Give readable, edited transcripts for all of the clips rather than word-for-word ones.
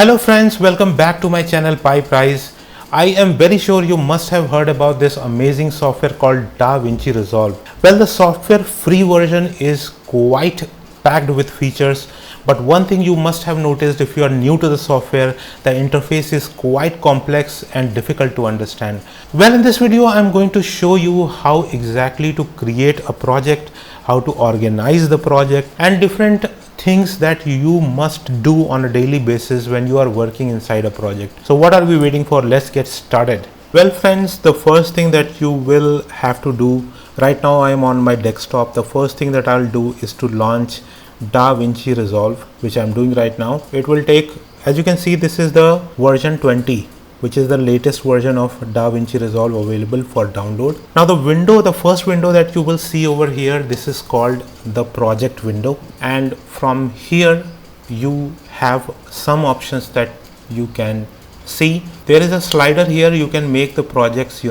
Hello friends, welcome back to my channel Price. I am very sure you must have heard about this amazing software called DaVinci Resolve. Well, the software free version is quite packed with features, but one thing you must have noticed if you are new to the software, the interface is quite complex and difficult to understand. Well, in this video I am going to show you how exactly to create a project, how to organize the project, and different things that you must do on a daily basis when you are working inside a project. So what are we waiting for? Let's get started. Well friends, the first thing that you will have to do, right now I am on my desktop, the first thing that I'll do is to launch DaVinci Resolve, which I'm doing right now. It will take, as you can see, this is the version 20, which is the latest version of DaVinci Resolve available for download. Now the first window that you will see over here, this is called the project window, and from here you have some options that you can see. There is a slider here, you can make the projects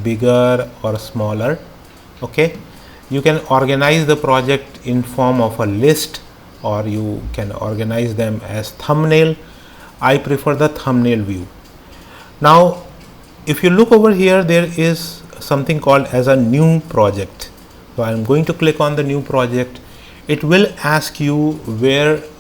bigger or smaller. Okay, you can organize the project in form of a list, or you can organize them as thumbnail. I prefer the thumbnail view. Now if you look over here, there is something called as a new project. So I am going to click on the new project. It will ask you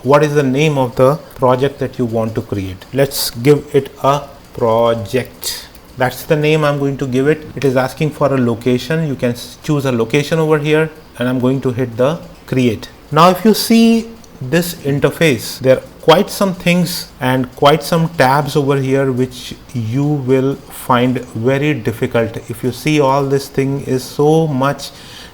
what is the name of the project that you want to create. Let's give it a project. That's the name I'm going to give it. It is asking for a location. You can choose a location over here, and I'm going to hit the create. Now if you see this interface, there are quite some things and quite some tabs over here which you will find very difficult. If you see, all this thing is so much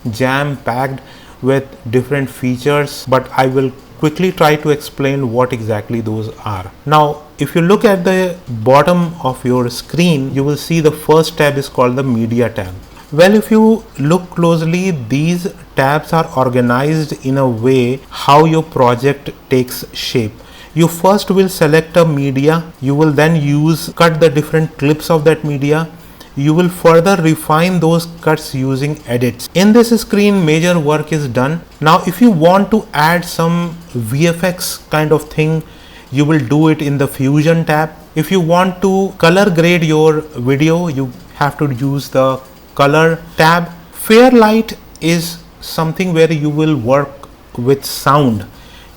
jam packed with different features, but I will quickly try to explain what exactly those are. Now if you look at the bottom of your screen, you will see the first tab is called the media tab. Well, if you look closely, these tabs are organized in a way how your project takes shape. You first will select a media, you will then cut the different clips of that media. You will further refine those cuts using edits. In this screen, major work is done. Now if you want to add some VFX kind of thing, you will do it in the Fusion tab. If you want to color grade your video, you have to use the color tab. Fairlight is something where you will work with sound.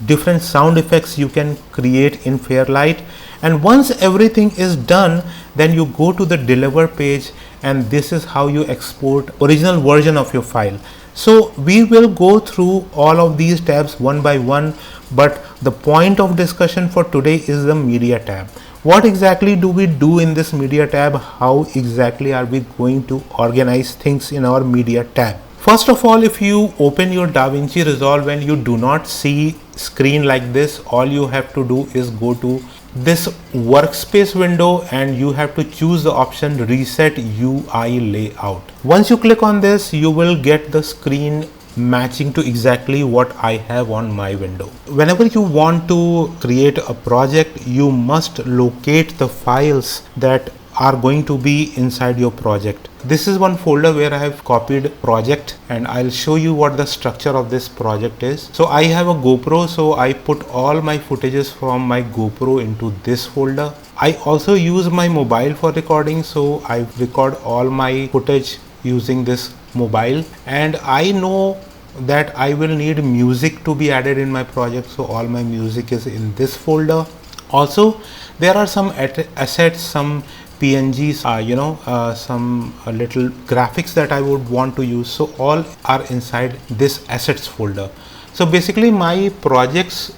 Different sound effects you can create in Fairlight, and once everything is done, then you go to the deliver page, and this is how you export original version of your file. So we will go through all of these tabs one by one, but the point of discussion for today is the media tab. What exactly do we do in this media tab? How exactly are we going to organize things in our media tab? First of all, if you open your DaVinci Resolve and you do not see screen like this, all you have to do is go to this workspace window and you have to choose the option reset UI layout. Once you click on this, you will get the screen matching to exactly what I have on my window. Whenever you want to create a project, you must locate the files that are going to be inside your project. This is one folder where I have copied project, and I'll show you what the structure of this project is. So I have a GoPro, so I put all my footages from my GoPro into this folder. I also use my mobile for recording, so I record all my footage using this mobile, and I know that I will need music to be added in my project, so all my music is in this folder. Also there are some assets, some PNGs, some little graphics that I would want to use, so all are inside this assets folder. So basically my projects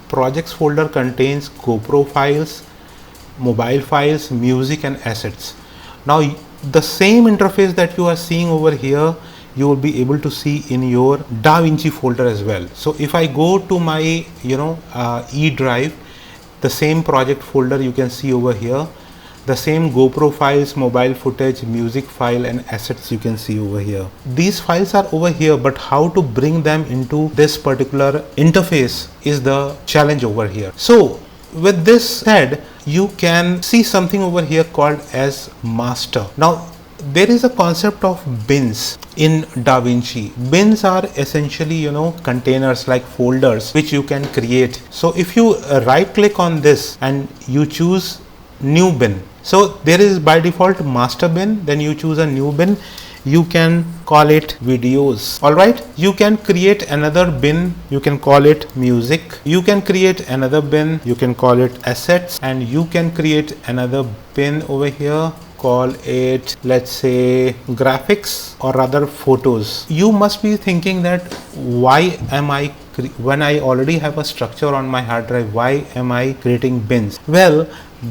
folder contains GoPro files, mobile files, music and assets. Now the same interface that you are seeing over here, you will be able to see in your DaVinci folder as well. So if I go to my E drive, the same project folder you can see over here, the same GoPro files, mobile footage, music file and assets you can see over here. These files are over here, but how to bring them into this particular interface is the challenge over here. So with this said, you can see something over here called as master. Now there is a concept of bins in DaVinci. Bins are essentially, containers like folders which you can create. So if you right click on this and you choose new bin, so there is by default master bin, then you choose a new bin. You can call it videos. All right, you can create another bin, you can call it music. You can create another bin, you can call it assets, and you can create another bin over here, call it, let's say, graphics, or rather photos. You must be thinking that why am I, when I already have a structure on my hard drive, why am I creating bins? Well,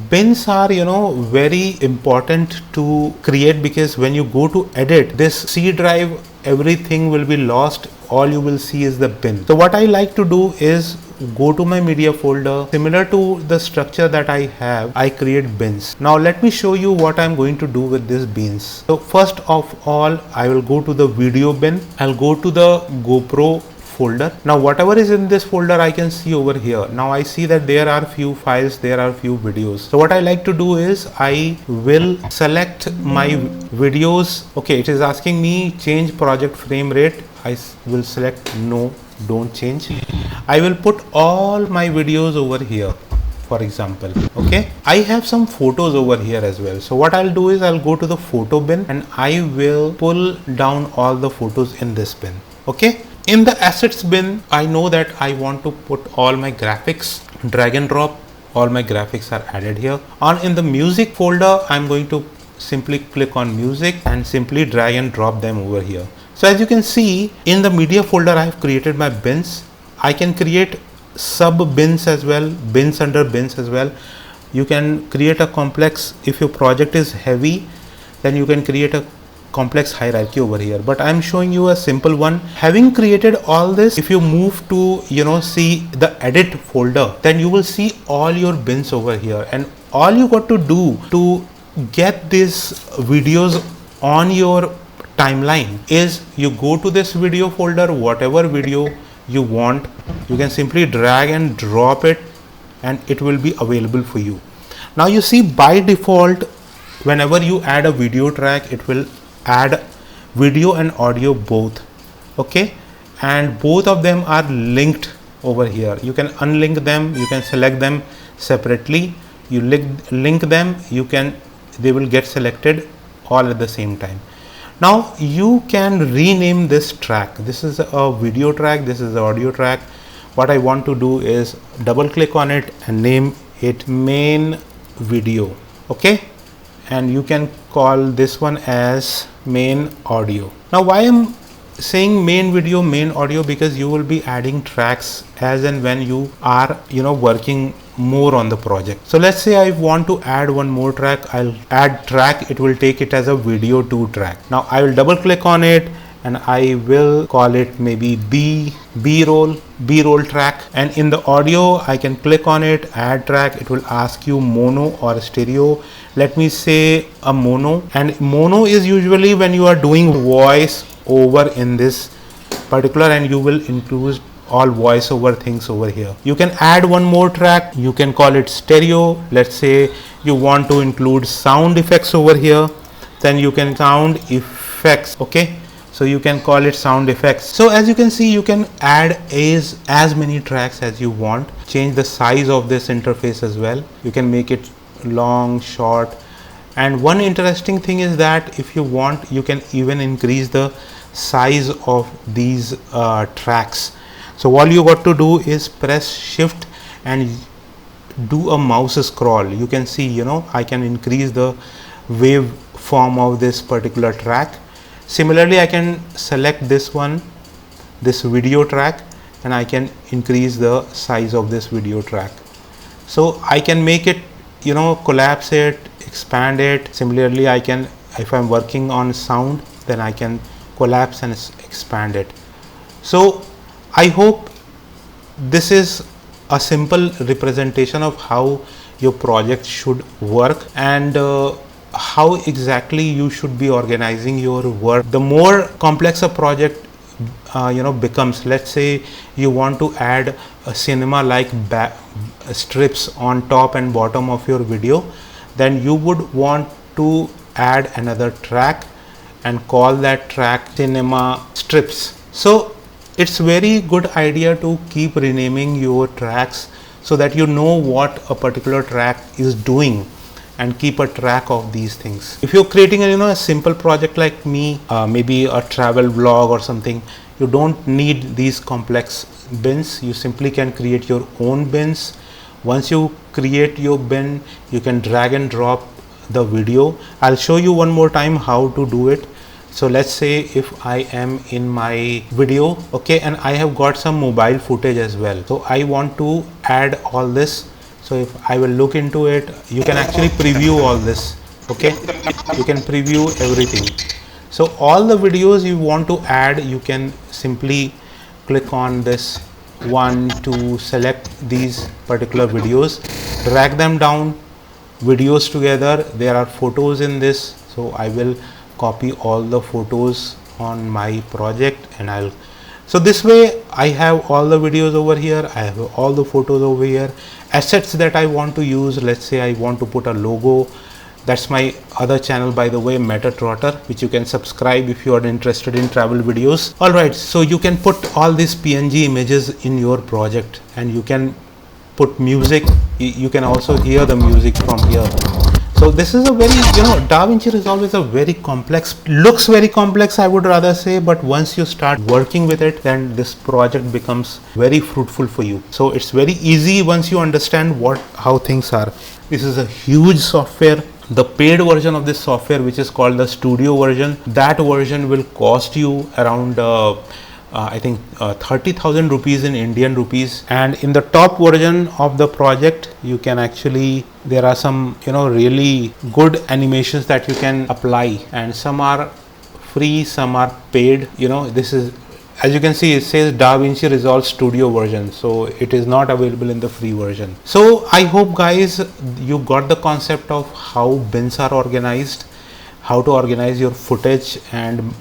bins are very important to create, because when you go to edit this C drive, everything will be lost. All you will see is the bin. So what I like to do is go to my media folder. Similar to the structure that I have, I create bins. Now let me show you what I'm going to do with these bins. So first of all, I will go to the video bin. I'll go to the GoPro folder. Now whatever is in this folder I can see over here. Now I see that there are few files, there are few videos. So what I like to do is I will select my videos. Okay, it is asking me change project frame rate. I will select no, don't change. I will put all my videos over here, for example. Okay, I have some photos over here as well. So what I'll do is I'll go to the photo bin and I will pull down all the photos in this bin. Okay, in the assets bin, I know that I want to put all my graphics, drag and drop, all my graphics are added here. In the music folder, I'm going to simply click on music and simply drag and drop them over here. So as you can see, in the media folder, I have created my bins. I can create sub bins as well, bins under bins as well. You can create a complex, if your project is heavy, then you can create a complex hierarchy over here, but I'm showing you a simple one. Having created all this, if you move to see the edit folder, then you will see all your bins over here, and all you got to do to get these videos on your timeline is you go to this video folder, whatever video you want, you can simply drag and drop it and it will be available for you. Now you see, by default, whenever you add a video track, it will add video and audio both. Okay, and both of them are linked over here. You can unlink them, you can select them separately, you link them, they will get selected all at the same time. Now you can rename this track. This is a video track, this is the audio track. What I want to do is double click on it and name it main video. Okay, and you can call this one as main audio. Now why I'm saying main video, main audio, because you will be adding tracks as and when you are working more on the project. So let's say I want to add one more track. I'll add track, it will take it as a video 2 track. Now I will double click on it and I will call it maybe B-roll track, and in the audio I can click on it, add track. It will ask you mono or stereo. Let me say a mono, and mono is usually when you are doing voice over in this particular, and you will include all voiceover things over here. You can add one more track, you can call it stereo. Let's say you want to include sound effects over here, then you can sound effects. Okay, so you can call it sound effects. So as you can see, you can add as many tracks as you want. Change the size of this interface as well. You can make it long, short, and one interesting thing is that if you want, you can even increase the size of these tracks. So all you got to do is press shift and do a mouse scroll. You can see, I can increase the wave form of this particular track. Similarly, I can select this one, this video track, and I can increase the size of this video track. So I can make it, collapse it, expand it. Similarly, I can, if I'm working on sound, then I can collapse and expand it. So I hope this is a simple representation of how your project should work and how exactly you should be organizing your work. The more complex a project becomes, let's say you want to add a cinema like strips on top and bottom of your video, then you would want to add another track and call that track cinema strips. So it's very good idea to keep renaming your tracks so that you know what a particular track is doing and keep a track of these things. If you're creating a simple project like me, maybe a travel vlog or something, you don't need these complex bins. You simply can create your own bins. Once you create your bin, you can drag and drop the video. I'll show you one more time how to do it. So let's say if I am in my video, okay, and I have got some mobile footage as well. So I want to add all this. So if I will look into it, you can actually preview all this, okay, you can preview everything. So all the videos you want to add, you can simply click on this one to select these particular videos, drag them down, videos together. There are photos in this, so I will copy all the photos on my project, and so this way I have all the videos over here, I have all the photos over here, assets that I want to use. Let's say I want to put a logo. That's my other channel, by the way, Meta Trotter, which you can subscribe if you are interested in travel videos. Alright, so you can put all these PNG images in your project, and you can put music. You can also hear the music from here. So this is a very, DaVinci Resolve is a very complex, looks very complex, I would rather say, but once you start working with it, then this project becomes very fruitful for you. So it's very easy once you understand how things are. This is a huge software. The paid version of this software, which is called the studio version, that version will cost you around I think 30,000 rupees in Indian rupees. And in the top version of the project, you can actually, there are some really good animations that you can apply, and some are free, some are paid. This is, as you can see, it says DaVinci Resolve Studio version, so it is not available in the free version. So I hope guys you got the concept of how bins are organized, how to organize your footage and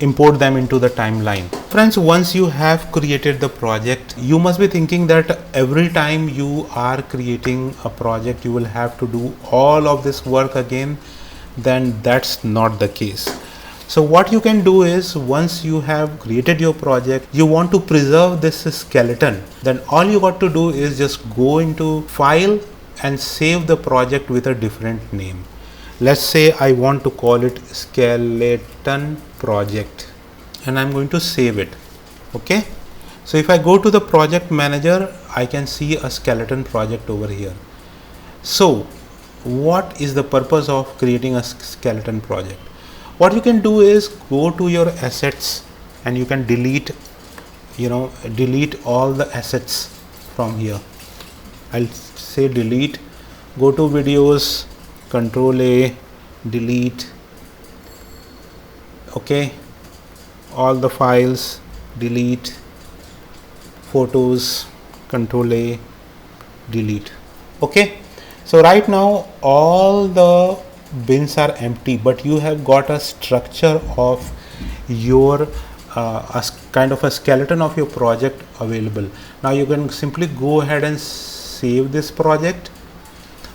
import them into the timeline. Friends, once you have created the project, you must be thinking that every time you are creating a project you will have to do all of this work again. Then that's not the case. So what you can do is, once you have created your project, you want to preserve this skeleton, then all you got to do is just go into file and save the project with a different name. Let's say I want to call it skeleton project, and I'm going to save it. Okay, so if I go to the project manager, I can see a skeleton project over here. So what is the purpose of creating a skeleton project? What you can do is go to your assets and you can delete all the assets from here. I'll say delete, go to videos, Control A, delete. Okay, all the files, delete. Photos, Control A, delete. Okay, so right now all the bins are empty, but you have got a structure of your kind of a skeleton of your project available. Now you can simply go ahead and save this project.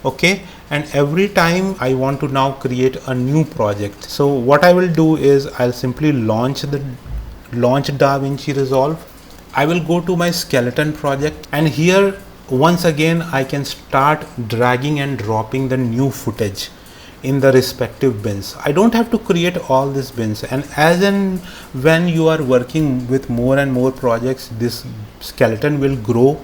Okay, and every time I want to now create a new project, so what I will do is I'll simply launch DaVinci Resolve. I will go to my skeleton project, and here once again I can start dragging and dropping the new footage in the respective bins. I don't have to create all these bins, and as and when you are working with more and more projects, this skeleton will grow.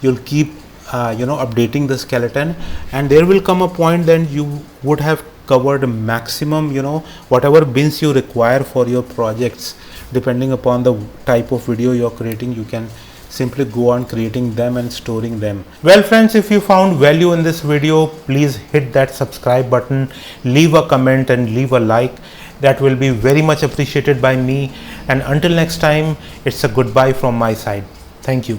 You'll keep updating the skeleton, and there will come a point then you would have covered maximum whatever bins you require for your projects. Depending upon the type of video you're creating, you can simply go on creating them and storing them. Well friends, if you found value in this video, please hit that subscribe button, leave a comment and leave a like. That will be very much appreciated by me, and until next time, it's a goodbye from my side. Thank you.